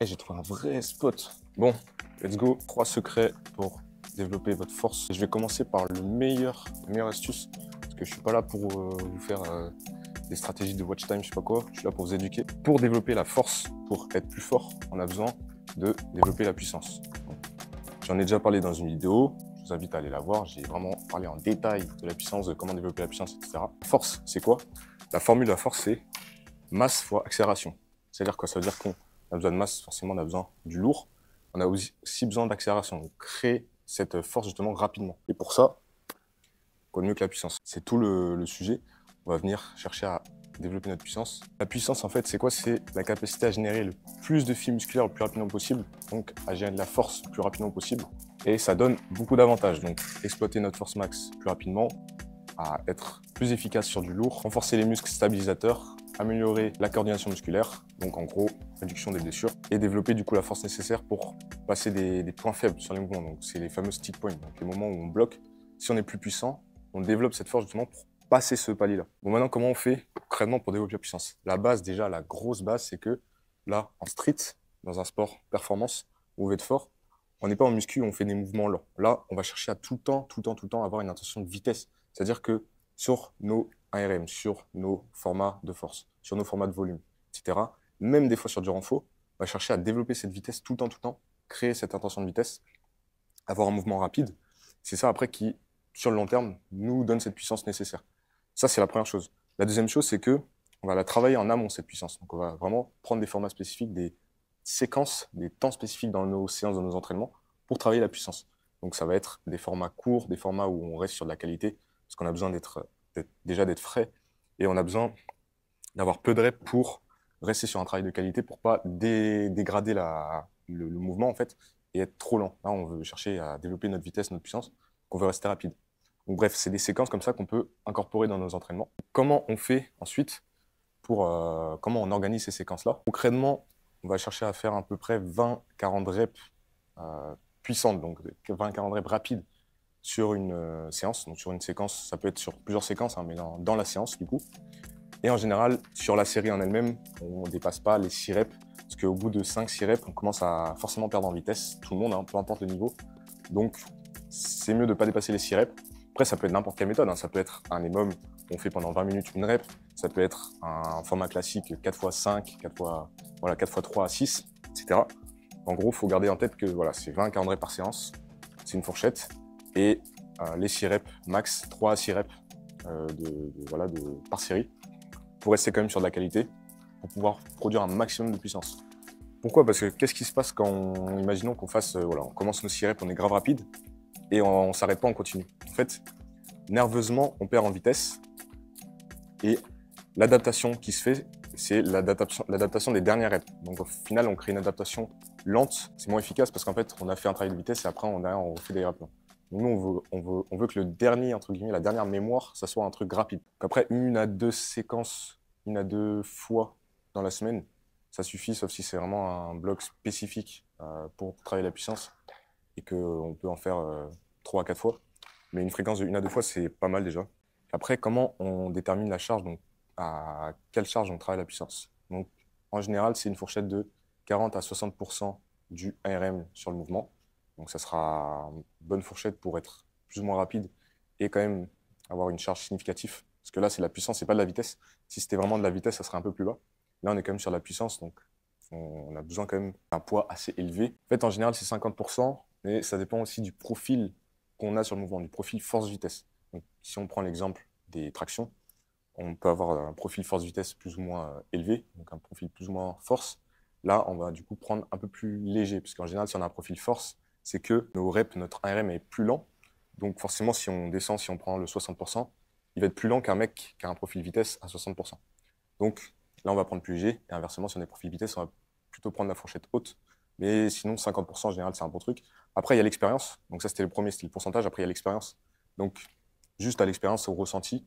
Et j'ai trouvé un vrai spot. Bon, let's go. 3 secrets pour développer votre force. Je vais commencer par la meilleure astuce, parce que je suis pas là pour vous faire des stratégies de watch time, je sais pas quoi. Je suis là pour vous éduquer. Pour développer la force, pour être plus fort, on a besoin de développer la puissance. J'en ai déjà parlé dans une vidéo. Je vous invite à aller la voir. J'ai vraiment parlé en détail de la puissance, de comment développer la puissance, etc. Force, c'est quoi? La formule de la force, c'est masse fois accélération. C'est-à-dire quoi? Ça veut dire qu'on a besoin de masse, forcément, on a besoin du lourd. On a aussi besoin d'accélération. Donc, créer cette force, justement, rapidement. Et pour ça, quoi de mieux que la puissance? C'est tout le sujet. On va venir chercher à développer notre puissance. La puissance, en fait, c'est quoi? C'est la capacité à générer le plus de fibres musculaires le plus rapidement possible, donc à générer de la force le plus rapidement possible. Et ça donne beaucoup d'avantages. Donc, exploiter notre force max plus rapidement, à être plus efficace sur du lourd, renforcer les muscles stabilisateurs, améliorer la coordination musculaire, donc en gros, réduction des blessures, et développer du coup la force nécessaire pour passer des points faibles sur les mouvements. Donc c'est les fameux stick points, donc les moments où on bloque. Si on est plus puissant, on développe cette force justement pour passer ce palier-là. Bon, maintenant, comment on fait concrètement pour développer la puissance? La base, déjà, la grosse base, c'est que là, en street, dans un sport performance, où on veut être fort, on n'est pas en muscu, on fait des mouvements lents. Là, on va chercher à tout le temps avoir une intention de vitesse. C'est-à-dire que sur nos ARM, sur nos formats de force, sur nos formats de volume, etc., même des fois sur du renfort, on va chercher à développer cette vitesse tout le temps, créer cette intention de vitesse, avoir un mouvement rapide. C'est ça après qui, sur le long terme, nous donne cette puissance nécessaire. Ça, c'est la première chose. La deuxième chose, c'est que on va la travailler en amont, cette puissance. Donc, on va vraiment prendre des formats spécifiques, des séquences, des temps spécifiques dans nos séances, dans nos entraînements, pour travailler la puissance. Donc, ça va être des formats courts, des formats où on reste sur de la qualité, parce qu'on a besoin déjà d'être frais, et on a besoin d'avoir peu de reps pour rester sur un travail de qualité, pour pas dégrader le mouvement, en fait, et être trop lent. Là, on veut chercher à développer notre vitesse, notre puissance, qu'on veut rester rapide. Donc bref, c'est des séquences comme ça qu'on peut incorporer dans nos entraînements. Comment on fait ensuite comment on organise ces séquences-là? Concrètement, on va chercher à faire à peu près 20-40 reps puissantes, donc 20-40 reps rapides sur une séance. Donc sur une séquence, ça peut être sur plusieurs séquences, hein, mais dans la séance du coup. Et en général, sur la série en elle-même, on ne dépasse pas les 6 reps, parce qu'au bout de 5-6 reps, on commence à forcément perdre en vitesse, tout le monde, hein, peu importe le niveau. Donc c'est mieux de ne pas dépasser les 6 reps. Après, ça peut être n'importe quelle méthode, hein. Ça peut être un EMOM, on fait pendant 20 minutes une rep. Ça peut être un format classique 4x5, 4x3 à 6, etc. En gros, il faut garder en tête que voilà, c'est 20-40 reps par séance, c'est une fourchette. Et les 6 reps max, 3 à 6 reps par série, pour rester quand même sur de la qualité, pour pouvoir produire un maximum de puissance. Pourquoi? Parce que qu'est-ce qui se passe quand, imaginons qu'on fasse, on commence nos 6 reps, on est grave rapide, et on s'arrête pas, on continue. En fait, nerveusement, on perd en vitesse, et l'adaptation qui se fait, c'est l'adaptation des dernières reps. Donc au final, on crée une adaptation lente, c'est moins efficace parce qu'en fait, on a fait un travail de vitesse et après, on fait des reps. Donc nous, on veut que le dernier, entre guillemets, la dernière mémoire, ça soit un truc rapide. Donc après, 1 à 2 fois dans la semaine, ça suffit, sauf si c'est vraiment un bloc spécifique pour travailler la puissance et qu'on peut en faire 3 à 4 fois. Mais une fréquence de 1 à 2 fois, c'est pas mal déjà. Après, comment on détermine la charge? Donc, à quelle charge on travaille la puissance? Donc, en général, c'est une fourchette de 40 à 60% du ARM sur le mouvement. Donc, ça sera une bonne fourchette pour être plus ou moins rapide et quand même avoir une charge significative. Parce que là, c'est la puissance, c'est pas de la vitesse. Si c'était vraiment de la vitesse, ça serait un peu plus bas. Là, on est quand même sur la puissance, donc on a besoin quand même d'un poids assez élevé. En fait, en général, c'est 50%, mais ça dépend aussi du profil qu'on a sur le mouvement, du profil force-vitesse. Donc, si on prend l'exemple des tractions, on peut avoir un profil force-vitesse plus ou moins élevé, donc un profil plus ou moins force. Là, on va du coup prendre un peu plus léger, parce qu'en général, si on a un profil force, c'est que nos reps, notre ARM est plus lent. Donc forcément, si on descend, si on prend le 60%, il va être plus lent qu'un mec qui a un profil vitesse à 60%. Donc là, on va prendre plus léger, et inversement, si on est profil vitesse, on va plutôt prendre la fourchette haute. Mais sinon, 50% en général, c'est un bon truc. Après, il y a l'expérience. Donc ça, c'était le premier, c'était le pourcentage. Après, il y a l'expérience. Donc, juste à l'expérience, au ressenti,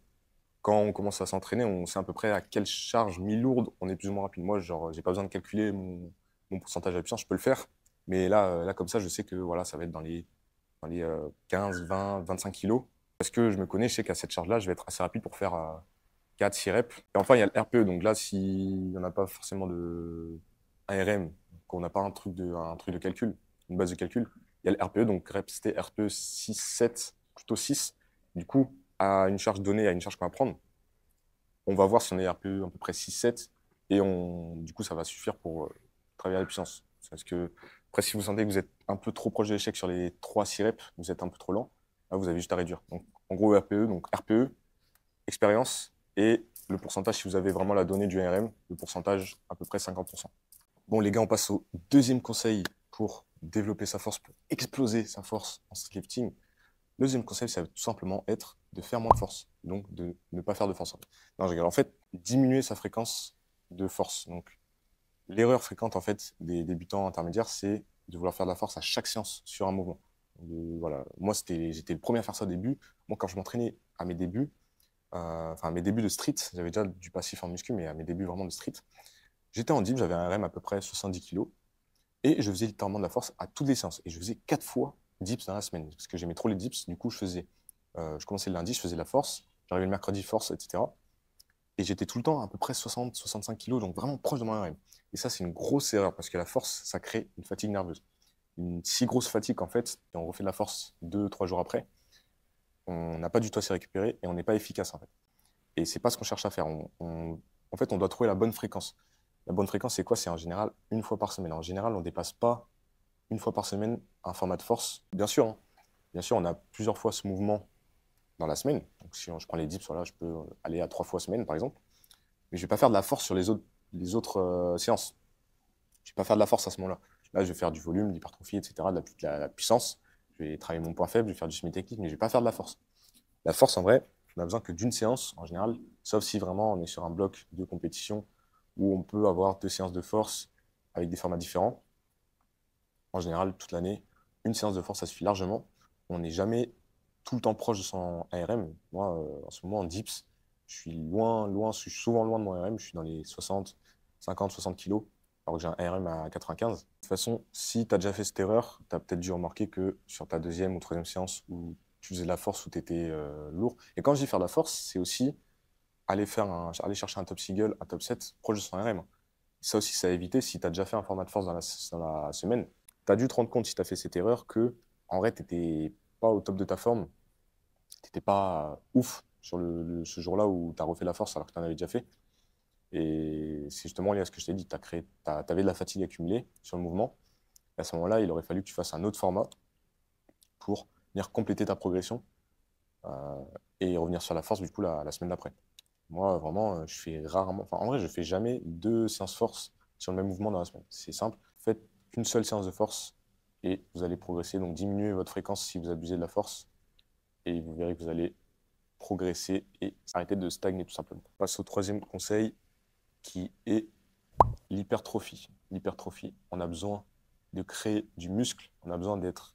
quand on commence à s'entraîner, on sait à peu près à quelle charge mi-lourde on est plus ou moins rapide. Moi, genre, j'ai pas besoin de calculer mon pourcentage de puissance, je peux le faire. Mais là, comme ça, je sais que voilà, ça va être dans les 15, 20, 25 kilos. Parce que je me connais, je sais qu'à cette charge-là, je vais être assez rapide pour faire 4-6 reps. Et enfin, il y a le RPE. Donc là, s'il n'y en a pas forcément de ARM, quand on n'a pas un truc de calcul, une base de calcul. Il y a le RPE, donc répéter RPE 6, 7, plutôt 6. Du coup, à une charge donnée, à une charge qu'on va prendre, on va voir si on est RPE à peu près 6, 7, et du coup, ça va suffire pour travailler la puissance. Parce que, après, si vous sentez que vous êtes un peu trop proche de l'échec sur les 3-6 reps, vous êtes un peu trop lent, là, vous avez juste à réduire. Donc, en gros, RPE, donc RPE, expérience, et le pourcentage, si vous avez vraiment la donnée du RM, le pourcentage, à peu près 50%. Bon, les gars, on passe au deuxième conseil pour développer sa force, pour exploser sa force en streetlifting. Le deuxième conseil, ça va tout simplement être de faire moins de force, donc de ne pas faire de force. Non, je rigole. En fait, diminuer sa fréquence de force. Donc, l'erreur fréquente en fait des débutants intermédiaires, c'est de vouloir faire de la force à chaque séance sur un mouvement. Voilà. Moi, j'étais le premier à faire ça au début. Moi, quand je m'entraînais à mes débuts, à mes débuts de street, j'avais déjà du passif en muscu, mais à mes débuts vraiment de street, j'étais en dips, j'avais un RM à peu près 70 kg, et je faisais littéralement de la force à toutes les séances. Et je faisais 4 fois dips dans la semaine, parce que j'aimais trop les dips. Du coup, je commençais le lundi, je faisais de la force, j'arrivais le mercredi force, etc. Et j'étais tout le temps à peu près 60-65 kg, donc vraiment proche de mon RM. Et ça, c'est une grosse erreur, parce que la force, ça crée une fatigue nerveuse. Une si grosse fatigue qu'en fait, si on refait de la force 2-3 jours après, on n'a pas du tout à s'y récupérer et on n'est pas efficace en fait. Et c'est pas ce qu'on cherche à faire. En fait, on doit trouver la bonne fréquence. La bonne fréquence, c'est quoi? C'est en général une fois par semaine. En général, on ne dépasse pas une fois par semaine un format de force. Bien sûr, hein. Bien sûr, on a plusieurs fois ce mouvement dans la semaine. Donc, si je prends les dips, voilà, je peux aller à 3 fois semaine, par exemple. Mais je ne vais pas faire de la force sur les autres séances. Je ne vais pas faire de la force à ce moment-là. Là, je vais faire du volume, de l'hypertrophie, etc., la puissance. Je vais travailler mon point faible, je vais faire du semi-technique, mais je ne vais pas faire de la force. La force, en vrai, on n'a besoin que d'une séance, en général, sauf si vraiment on est sur un bloc de compétition où on peut avoir 2 séances de force avec des formats différents. En général, toute l'année, une séance de force, ça suffit largement. On n'est jamais tout le temps proche de son ARM. Moi, en ce moment, en dips, je suis je suis souvent loin de mon ARM. Je suis dans les 60, 50, 60 kilos, alors que j'ai un ARM à 95. De toute façon, si tu as déjà fait cette erreur, tu as peut-être dû remarquer que sur ta deuxième ou troisième séance où tu faisais de la force, où tu étais lourd. Et quand je dis faire de la force, c'est aussi aller chercher un top single, un top 7 proche de son RM. Ça aussi, ça a évité si tu as déjà fait un format de force dans la semaine. Tu as dû te rendre compte, si tu as fait cette erreur, que en vrai, tu n'étais pas au top de ta forme. Tu n'étais pas ouf sur ce jour-là où tu as refait la force alors que tu en avais déjà fait. Et c'est justement lié à ce que je t'ai dit. Tu avais de la fatigue accumulée sur le mouvement. Et à ce moment-là, il aurait fallu que tu fasses un autre format pour venir compléter ta progression euh, et revenir sur la force du coup la semaine d'après. Moi, vraiment, je fais rarement. Enfin, en vrai, je fais jamais 2 séances force sur le même mouvement dans la semaine. C'est simple. Faites une seule séance de force et vous allez progresser. Donc, diminuez votre fréquence si vous abusez de la force et vous verrez que vous allez progresser et arrêter de stagner tout simplement. On passe au troisième conseil qui est l'hypertrophie. L'hypertrophie, on a besoin de créer du muscle. On a besoin d'être,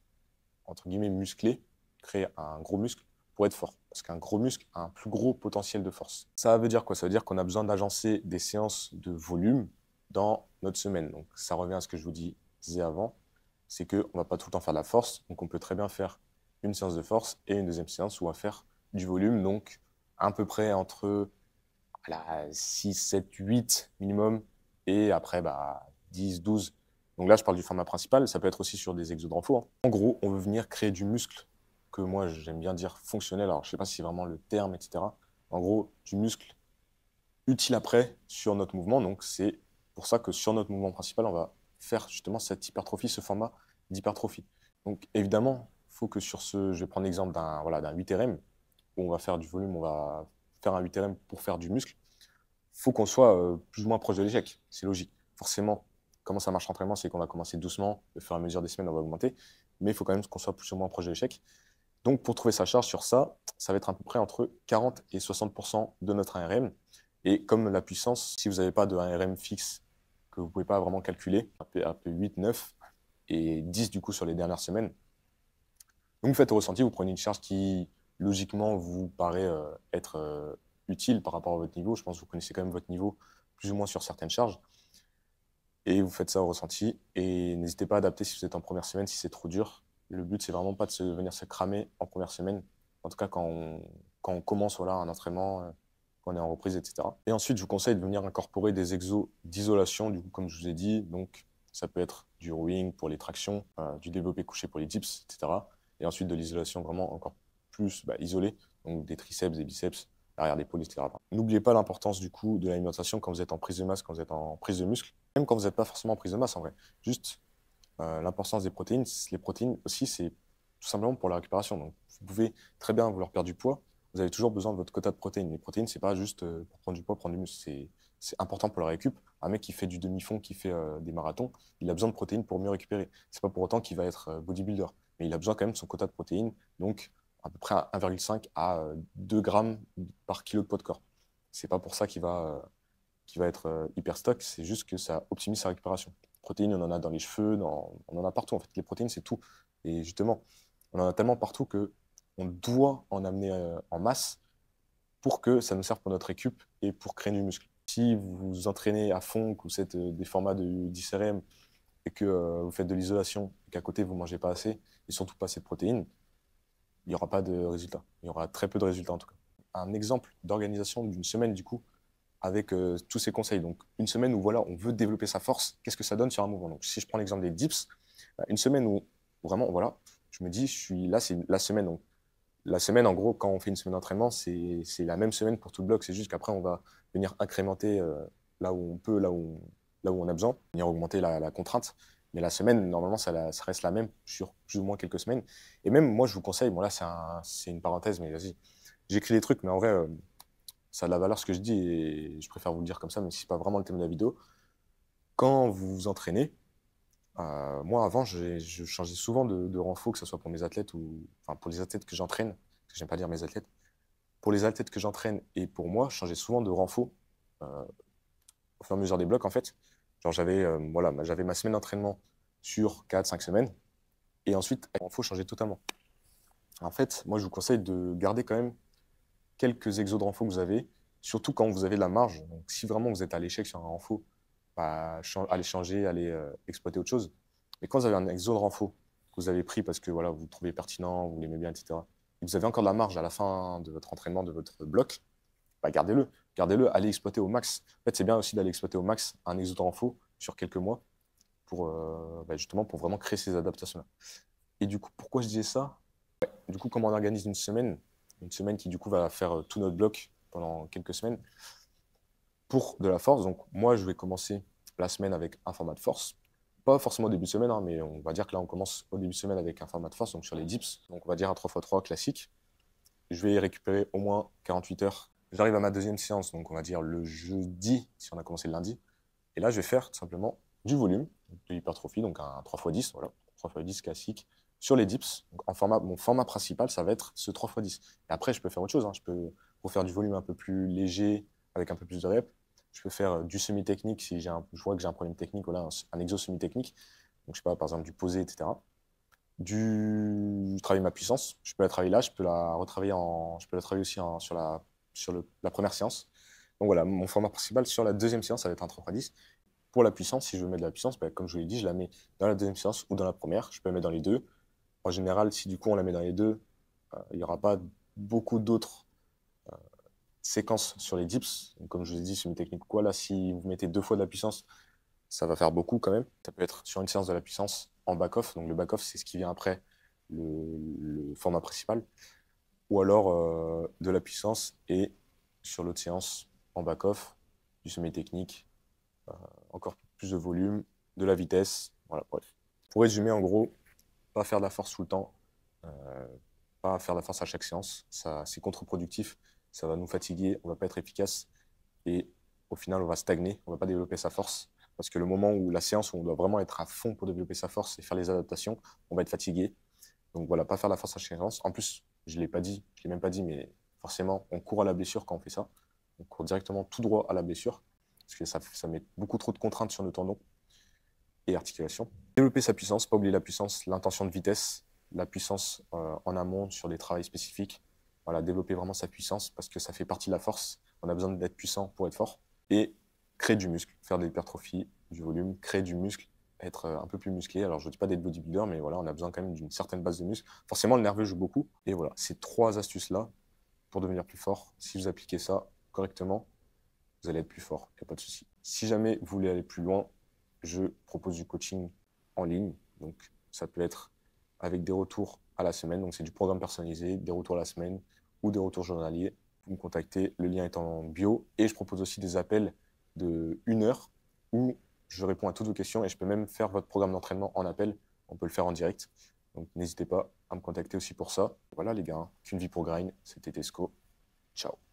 entre guillemets, musclé, créer un gros muscle pour être fort. Parce qu'un gros muscle a un plus gros potentiel de force. Ça veut dire quoi? Ça veut dire qu'on a besoin d'agencer des séances de volume dans notre semaine. Donc ça revient à ce que je vous disais avant, c'est qu'on ne va pas tout le temps faire de la force. Donc on peut très bien faire une séance de force et une deuxième séance où on va faire du volume. Donc à peu près entre 6, 7, 8 minimum et après 10, 12. Donc là, je parle du format principal. Ça peut être aussi sur des exos de renfort, hein. En gros, on veut venir créer du muscle que moi, j'aime bien dire fonctionnel. Alors, je ne sais pas si c'est vraiment le terme, etc. En gros, du muscle utile après sur notre mouvement. Donc, c'est pour ça que sur notre mouvement principal, on va faire justement cette hypertrophie, ce format d'hypertrophie. Donc, évidemment, il faut que sur je vais prendre l'exemple d'un 8RM, où on va faire du volume, on va faire un 8RM pour faire du muscle. Il faut qu'on soit plus ou moins proche de l'échec. C'est logique. Forcément, comment ça marche l'entraînement, c'est qu'on va commencer doucement, au fur et à mesure des semaines, on va augmenter. Mais il faut quand même qu'on soit plus ou moins proche de l'échec. Donc, pour trouver sa charge sur ça, ça va être à peu près entre 40 et 60% de notre ARM. Et comme la puissance, si vous n'avez pas de ARM fixe, que vous ne pouvez pas vraiment calculer, un peu 8, 9 et 10 du coup sur les dernières semaines. Donc, vous faites au ressenti, vous prenez une charge qui, logiquement, vous paraît être utile par rapport à votre niveau. Je pense que vous connaissez quand même votre niveau plus ou moins sur certaines charges. Et vous faites ça au ressenti. Et n'hésitez pas à adapter si vous êtes en première semaine, si c'est trop dur. Le but, c'est vraiment pas de venir se cramer en première semaine. En tout cas, quand on commence un entraînement, quand on est en reprise, etc. Et ensuite, je vous conseille de venir incorporer des exos d'isolation, du coup, comme je vous ai dit. Donc, Ça peut être du rowing pour les tractions, du développé couché pour les dips, etc. Et ensuite de l'isolation vraiment encore plus isolée, donc des triceps, des biceps, l'arrière d'épaule, etc. N'oubliez pas l'importance du coup de l'alimentation quand vous êtes en prise de masse, quand vous êtes en prise de muscle, même quand vous n'êtes pas forcément en prise de masse en vrai. Juste l'importance des protéines. Les protéines aussi, c'est tout simplement pour la récupération. Donc vous pouvez très bien vouloir perdre du poids, vous avez toujours besoin de votre quota de protéines. Les protéines, c'est pas juste pour prendre du poids, prendre du muscle, c'est important pour la récup. Un mec qui fait du demi-fond, qui fait des marathons, il a besoin de protéines pour mieux récupérer. C'est pas pour autant qu'il va être bodybuilder, mais il a besoin quand même de son quota de protéines, donc à peu près à 1,5 à 2 grammes par kilo de poids de corps. C'est pas pour ça qu'il va être hyper stock, c'est juste que ça optimise sa récupération. Protéines, on en a dans les cheveux, on en a partout. En fait, les protéines, c'est tout. Et justement, on en a tellement partout que on doit en amener en masse pour que ça nous serve pour notre récup et pour créer du muscle. Si vous vous entraînez à fond, que vous faites des formats de 10 RM et que vous faites de l'isolation, et qu'à côté vous ne mangez pas assez et surtout pas assez de protéines, il n'y aura pas de résultats. Il y aura très peu de résultats en tout cas. Un exemple d'organisation d'une semaine du coup, avec tous ces conseils. Donc, une semaine où voilà, on veut développer sa force, qu'est-ce que ça donne sur un mouvement? Donc, si je prends l'exemple des dips, une semaine où vraiment, voilà, je me dis, je suis là, c'est la semaine. Donc, la semaine, en gros, quand on fait une semaine d'entraînement, c'est la même semaine pour tout le bloc. C'est juste qu'après, on va venir incrémenter là où on peut, là où on a besoin, venir augmenter la contrainte. Mais la semaine, normalement, ça reste la même sur plus ou moins quelques semaines. Et même, moi, je vous conseille, bon là, c'est une parenthèse, mais vas-y, j'écris des trucs, mais en vrai, ça a de la valeur ce que je dis et je préfère vous le dire comme ça, même si ce n'est pas vraiment le thème de la vidéo. Quand vous vous entraînez, moi avant, je changeais souvent de renfo, que ce soit pour mes athlètes ou enfin pour les athlètes que j'entraîne, parce que j'aime pas dire mes athlètes. Pour les athlètes que j'entraîne et pour moi, je changeais souvent de renfo au fur et à mesure des blocs en fait. Genre j'avais ma semaine d'entraînement sur 4, 5 semaines et ensuite, le renfo changeait totalement. En fait, moi je vous conseille de garder quand même quelques exos de renfo que vous avez, surtout quand vous avez de la marge. Donc, si vraiment vous êtes à l'échec sur un renfo, allez changer, allez exploiter autre chose. Mais quand vous avez un exo de renfo que vous avez pris parce que voilà, vous le trouvez pertinent, vous l'aimez bien, etc., et que vous avez encore de la marge à la fin de votre entraînement, de votre bloc, gardez-le. Gardez-le, allez exploiter au max. En fait, c'est bien aussi d'aller exploiter au max un exo de renfo sur quelques mois pour justement pour vraiment créer ces adaptations-là. Et du coup, pourquoi je disais ça? Du coup, comment on organise une semaine qui du coup va faire tout notre bloc pendant quelques semaines pour de la force. Donc moi, je vais commencer la semaine avec un format de force. Pas forcément au début de semaine, hein, mais on va dire que là, on commence au début de semaine avec un format de force, donc sur les dips. Donc on va dire un 3x3 classique. Je vais récupérer au moins 48 heures. J'arrive à ma deuxième séance, donc on va dire le jeudi, si on a commencé le lundi. Et là, je vais faire tout simplement du volume, de l'hypertrophie, donc un 3x10, voilà, 3x10 classique, sur les dips. Donc mon format principal, ça va être ce 3x10. Et après, je peux faire autre chose, hein. Je peux refaire du volume un peu plus léger, avec un peu plus de reps. Je peux faire du semi-technique si je vois que j'ai un problème technique, voilà, un exo semi-technique. Donc, je sais pas, par exemple, du posé, etc. Je travaille ma puissance. Je peux la travailler là, je peux la retravailler je peux la travailler aussi la première séance. Donc voilà, mon format principal sur la deuxième séance, ça va être un 3x10. Pour la puissance, si je veux mettre de la puissance, comme je vous l'ai dit, je la mets dans la deuxième séance ou dans la première. Je peux la mettre dans les deux. En général, si du coup on la met dans les deux, il n'y aura pas beaucoup d'autres séquences sur les dips. Donc, comme je vous ai dit, c'est une technique quoi. Là, si vous mettez 2 fois de la puissance, ça va faire beaucoup quand même. Ça peut être sur une séance de la puissance en back-off. Donc le back-off, c'est ce qui vient après le format principal. Ou alors de la puissance et sur l'autre séance en back-off, du semi-technique, encore plus de volume, de la vitesse. Voilà, bref. Pour résumer, en gros, pas faire de la force tout le temps, pas faire de la force à chaque séance. Ça, c'est contre-productif, ça va nous fatiguer, on va pas être efficace et au final, on va stagner, on va pas développer sa force. Parce que le moment où la séance où on doit vraiment être à fond pour développer sa force et faire les adaptations, on va être fatigué. Donc voilà, pas faire de la force à chaque séance. En plus, je l'ai pas dit, je l'ai même pas dit, mais forcément, on court à la blessure quand on fait ça. On court directement tout droit à la blessure parce que ça met beaucoup trop de contraintes sur nos tendons et articulations. Développer sa puissance, pas oublier la puissance, l'intention de vitesse, la puissance en amont sur des travails spécifiques. Voilà, développer vraiment sa puissance parce que ça fait partie de la force. On a besoin d'être puissant pour être fort. Et créer du muscle, faire de l'hypertrophie, du volume, créer du muscle, être un peu plus musclé. Alors, je ne dis pas d'être bodybuilder, mais voilà, on a besoin quand même d'une certaine base de muscle. Forcément, le nerveux joue beaucoup. Et voilà, ces 3 astuces-là pour devenir plus fort, si vous appliquez ça correctement, vous allez être plus fort, il n'y a pas de souci. Si jamais vous voulez aller plus loin, je propose du coaching en ligne. Donc, ça peut être avec des retours à la semaine. Donc, c'est du programme personnalisé, des retours à la semaine ou des retours journaliers. Vous me contactez, le lien est en bio. Et je propose aussi des appels de 1 heure où je réponds à toutes vos questions et je peux même faire votre programme d'entraînement en appel. On peut le faire en direct. Donc, n'hésitez pas à me contacter aussi pour ça. Voilà, les gars, qu'une vie pour grind. C'était Tesco. Ciao.